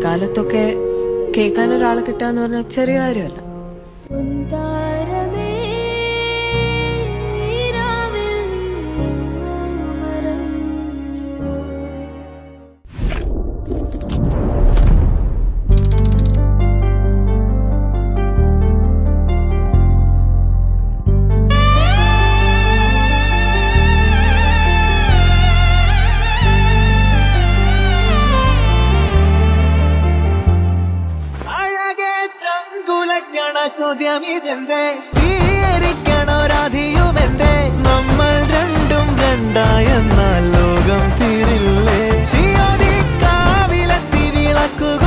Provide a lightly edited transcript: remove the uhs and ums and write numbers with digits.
ഇക്കാലത്തൊക്കെ കേൾക്കാൻ ഒരാളെ കിട്ടാന്ന് പറഞ്ഞാൽ ചെറിയ കാര്യമല്ല. ചോദ്യമിതെന്റെ തീയരിക്കണോരാധിയുമെന്റെ നമ്മൾ രണ്ടും രണ്ടായെന്നാൽ ലോകം തീരില്ലേ ചിയോതി കാവിലെത്തി വിളക്കുക